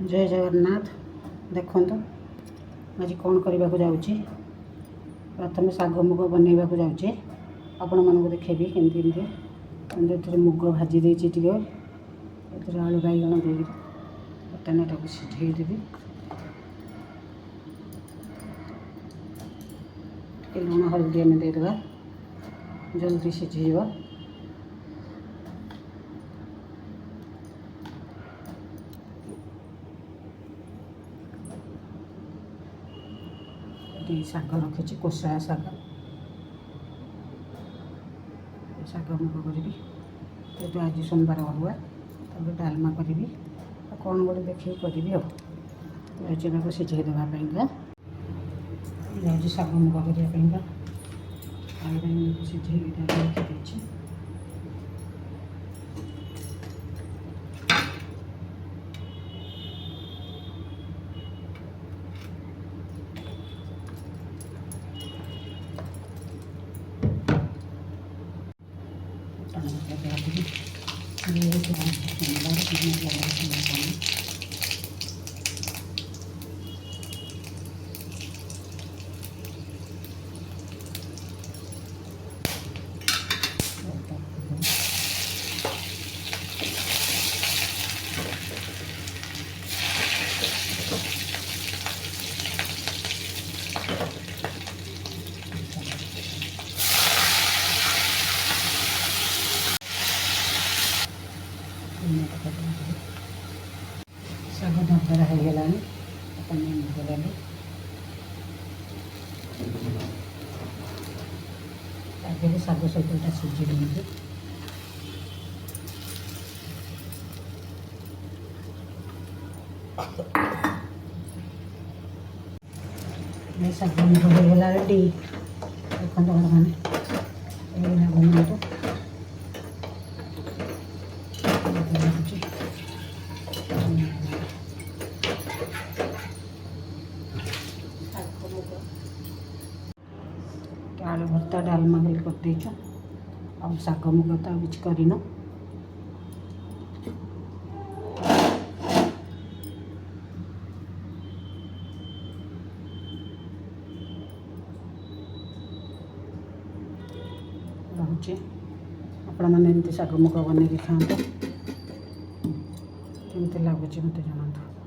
जय जगन्नाथ। देखो आज कौन करने को जाऊँगी। प्रथम शाग मुग बनवा जाऊँगी। आपण मानक देखेबी केमती मुग भाजी देती टे आलू बैगण दे बर्तमान को सिझेदेवी। लुण हल्दी आम देदेबा जल्दी सिझे। शाग रखी कोसा शाग शाग मुग करी तो आज सोमवार अरुआ तब डालमा करी कौन गोटे देखिए करी को सिझे देवाईका जाऊँगी शाग मुग करने सिझे रखी शाग धरधरा होगला मुगदाली आगे शाग सहित सिझी दिखती शाग मुग होगला रेडी। देखो मैंने बनाते आलू भर्ता डालमा भी कर अब शाग मुग तो किसी करन रोचे आपण मैंने शाग मुग बन खाते केमती लगुच मत जानतु।